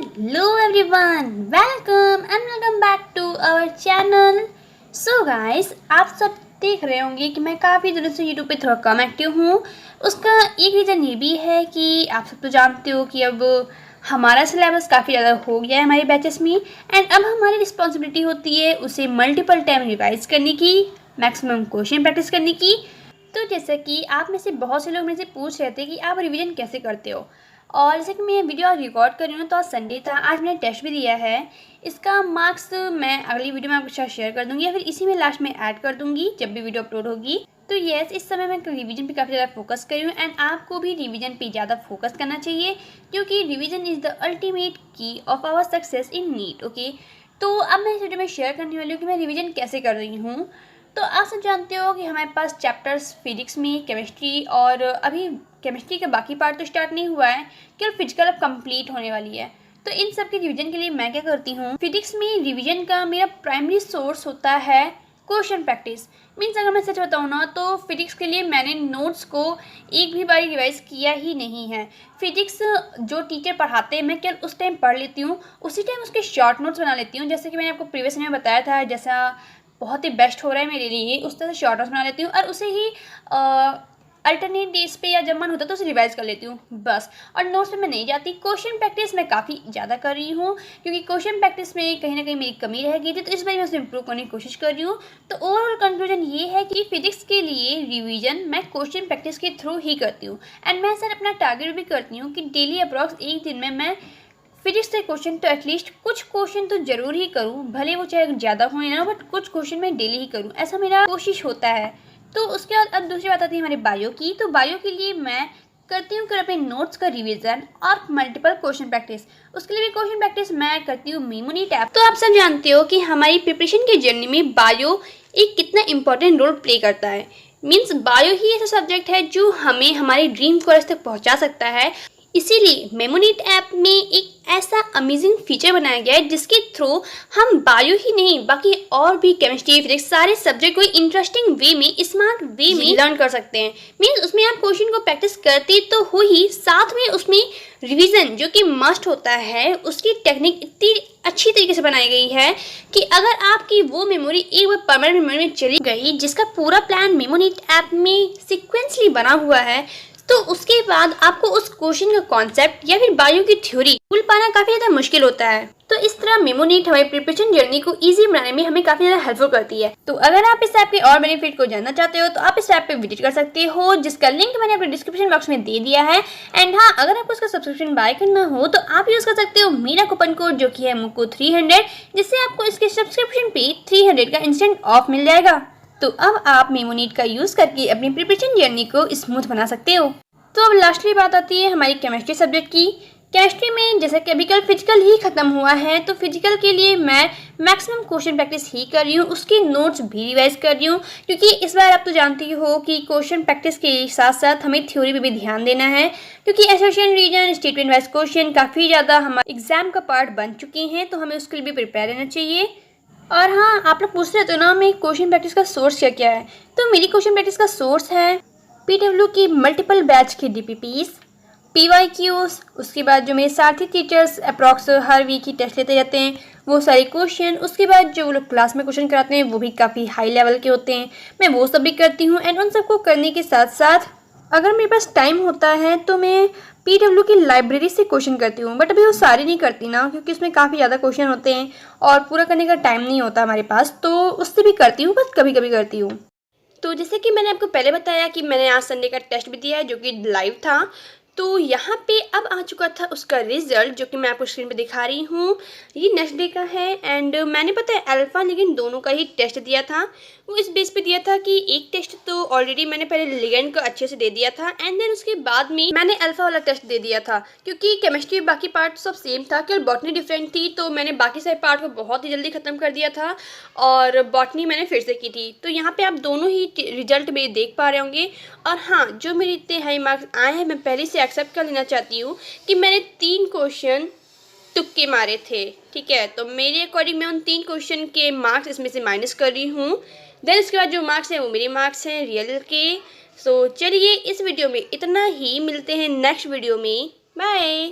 Hello everyone, welcome and welcome back to our channel. So guys, आप सब देख रहे होंगे कि मैं काफ़ी दिनों से YouTube पे थोड़ा कम एक्टिव हूँ। उसका एक रीज़न ये भी है कि आप सब तो जानते हो कि अब हमारा सिलेबस काफ़ी ज़्यादा हो गया है हमारे बैचेस में, एंड अब हमारी रिस्पॉन्सिबिलिटी होती है उसे मल्टीपल टाइम रिवाइज करने की, मैक्सिमम क्वेश्चन प्रैक्टिस करने की। तो जैसा कि आप में से बहुत से लोग मेरे से पूछ रहे थे कि आप रिवीजन कैसे करते हो, और जैसे कि मैं वीडियो आज रिकॉर्ड कर रही हूँ तो आज संडे था, आज मैंने टेस्ट भी दिया है। इसका मार्क्स मैं अगली वीडियो में आपके साथ शेयर कर दूँगी या फिर इसी में लास्ट में ऐड कर दूँगी जब भी वीडियो अपलोड होगी। तो यस, इस समय मैं रिवीजन पे काफ़ी ज़्यादा फोकस कर रही हूँ, एंड आपको भी रिवीजन पे ज़्यादा फोकस करना चाहिए क्योंकि revision is the ultimate key of our success in NEET. Okay, तो अब मैं इस वीडियो में शेयर करने वाली हूँ कि मैं रिवीजन कैसे कर रही हूँ। तो आप सब जानते हो कि हमारे पास चैप्टर्स फिजिक्स में, केमिस्ट्री, और अभी केमिस्ट्री का बाकी पार्ट तो स्टार्ट नहीं हुआ है, केवल फिजिकल अब कंप्लीट होने वाली है। तो इन सब के रिवीजन के लिए मैं क्या करती हूँ, फिजिक्स में रिवीजन का मेरा प्राइमरी सोर्स होता है क्वेश्चन प्रैक्टिस। मीन्स अगर मैं सच बताऊँ ना तो फिजिक्स के लिए मैंने नोट्स को एक भी बार रिवाइज़ किया ही नहीं है। फिजिक्स जो टीचर पढ़ाते हैं मैं केवल उस टाइम पढ़ लेती हूँ, उसी टाइम उसके शॉर्ट नोट्स बना लेती हूँ। जैसे कि मैंने आपको प्रीवियस में बताया था, जैसा बहुत ही बेस्ट हो रहा है मेरे लिए उस तरह से शॉर्ट नोट्स बना लेती हूँ और उसे ही अल्टरनेट डेज पे या जब मन होता है तो उसे रिवाइज कर लेती हूँ बस। और नोट्स पे मैं नहीं जाती। क्वेश्चन प्रैक्टिस मैं काफ़ी ज़्यादा कर रही हूँ क्योंकि क्वेश्चन प्रैक्टिस में कहीं ना कहीं मेरी कमी रह गई थी, तो इस बार मैं उसे इम्प्रूव करने की कोशिश कर रही हूँ। तो ओवरऑल कंक्लूजन ये है कि फिजिक्स के लिए रिवीजन मैं क्वेश्चन प्रैक्टिस के थ्रू ही करती हूँ, एंड मैं सर अपना टारगेट भी करती हूँ कि डेली अप्रॉक्स एक दिन में मैं फिजिक्स के क्वेश्चन तो एटलीस्ट कुछ क्वेश्चन तो जरूर ही करूँ, भले वो चाहे ज़्यादा हो या ना, बट कुछ क्वेश्चन मैं डेली ही करूँ, ऐसा मेरा कोशिश होता है। तो उसके बाद अब दूसरी बात आती है हमारे बायो की। तो बायो के लिए मैं करती हूँ अपने नोट्स का रिवीजन और मल्टीपल क्वेश्चन प्रैक्टिस। उसके लिए भी क्वेश्चन प्रैक्टिस मैं करती हूँ मेमोनीट ऐप। तो आप सब जानते हो कि हमारी प्रिपरेशन की जर्नी में बायो एक कितना इंपॉर्टेंट रोल प्ले करता है। मीन्स बायो ही ऐसा सब्जेक्ट है जो हमें हमारे ड्रीम कॉलेज तक पहुँचा सकता है। इसीलिए मेमोनीट ऐप में एक ऐसा अमेजिंग फीचर बनाया गया है जिसके थ्रू हम बायो ही नहीं बाकी और भी केमिस्ट्री, फिजिक्स सारे सब्जेक्ट को इंटरेस्टिंग वे में, स्मार्ट वे में लर्न कर सकते हैं। मीन्स उसमें आप क्वेश्चन को प्रैक्टिस करते तो हो ही, साथ में उसमें रिवीजन जो कि मस्ट होता है, उसकी टेक्निक इतनी अच्छी तरीके से बनाई गई है कि अगर आपकी वो मेमोरी एक बार परमानेंट मेमोरी में चली गई, जिसका पूरा प्लान मेमोनीट ऐप में सिक्वेंसली बना हुआ है, तो उसके बाद आपको उस क्वेश्चन का कॉन्सेप्ट या फिर बायो की थ्योरी भूल पाना काफी ज्यादा मुश्किल होता है। तो इस तरह मेमोनीट हमारी प्रिपरेशन जर्नी को इजी बनाने में हमें काफी ज्यादा हेल्पफुल करती है। तो अगर आप इस ऐप के और बेनिफिट को जानना चाहते हो तो आप इस ऐप पे विजिट कर सकते हो, जिसका लिंक मैंने अपने डिस्क्रिप्शन बॉक्स में दे दिया है। एंड हाँ, अगर आपको उसका सब्सक्रिप्शन बाय करना हो तो आप यूज कर सकते हो मेरा कूपन कोड जो कि है मुक्कू 300, जिससे आपको इसके सब्सक्रिप्शन पे 300 का इंस्टेंट ऑफ मिल जाएगा। तो अब आप मेमोनीट का यूज करके अपनी प्रिपरेशन जर्नी को स्मूथ बना सकते हो। तो अब लास्टली बात आती है हमारी केमिस्ट्री सब्जेक्ट की। केमिस्ट्री में जैसे कि अभी कल फिजिकल ही खत्म हुआ है, तो फिजिकल के लिए मैं मैक्सिमम क्वेश्चन प्रैक्टिस ही कर रही हूँ, उसके नोट्स भी रिवाइज कर रही हूँ क्योंकि इस बार आप तो जानती हो कि क्वेश्चन प्रैक्टिस के साथ साथ हमें थ्योरी पे भी ध्यान देना है क्योंकि association reason, statement wise question काफ़ी ज़्यादा हमारे एग्जाम का पार्ट बन चुके हैं, तो हमें उसके लिए भी प्रिपेयर रहना चाहिए। और हाँ, आप लोग पूछ रहे थे ना मेरी क्वेश्चन प्रैक्टिस का सोर्स क्या क्या है, तो मेरी क्वेश्चन प्रैक्टिस का सोर्स है PW की मल्टीपल बैच के DPPs, PYQs, उसके बाद जो मेरे साथी टीचर्स अप्रॉक्स हर वीक ही टेस्ट लेते रहते हैं वो सारे क्वेश्चन, उसके बाद जो वो लोग क्लास में क्वेश्चन कराते हैं वो भी काफ़ी हाई लेवल के होते हैं, मैं वो सब भी करती हूँ। एंड उन सबको करने के साथ साथ अगर मेरे पास टाइम होता है तो मैं PW की लाइब्रेरी से क्वेश्चन करती हूँ, बट अभी वो सारी नहीं करती ना क्योंकि उसमें काफ़ी ज़्यादा क्वेश्चन होते हैं और पूरा करने का टाइम नहीं होता हमारे पास, तो उससे भी करती हूँ, बस कभी कभी करती हूँ। तो जैसे कि मैंने आपको पहले बताया कि मैंने आज संडे का टेस्ट भी दिया है जो कि लाइव था, तो यहाँ पे अब आ चुका था उसका रिजल्ट जो कि मैं आपको स्क्रीन पे दिखा रही हूँ। ये नेक्स्ट डे का है, एंड मैंने पता है अल्फ़ा लेकिन दोनों का ही टेस्ट दिया था। वो इस बेस पे दिया था कि एक टेस्ट तो ऑलरेडी मैंने पहले लिगेंड को अच्छे से दे दिया था, एंड देन उसके बाद में मैंने अल्फ़ा वाला टेस्ट दे दिया था क्योंकि केमिस्ट्री बाकी पार्ट सब सेम था, केवल बॉटनी डिफरेंट थी, तो मैंने बाकी सारे पार्ट को बहुत ही जल्दी ख़त्म कर दिया था और बॉटनी मैंने फिर से की थी। तो यहाँ पर आप दोनों ही रिजल्ट मेरे देख पा रहे होंगे। और हाँ, जो मेरे इतने हाई मार्क्स आए हैं मैं पहले से एक्सेप्ट कर लेना चाहती हूँ कि मैंने 3 क्वेश्चन तुक्के मारे थे, ठीक है। तो मेरे अकॉर्डिंग मैं उन 3 क्वेश्चन के मार्क्स इसमें से माइनस कर रही हूँ, देन उसके बाद जो मार्क्स हैं वो मेरे मार्क्स हैं रियल के। सो चलिए इस वीडियो में इतना ही, मिलते हैं नेक्स्ट वीडियो में, बाय।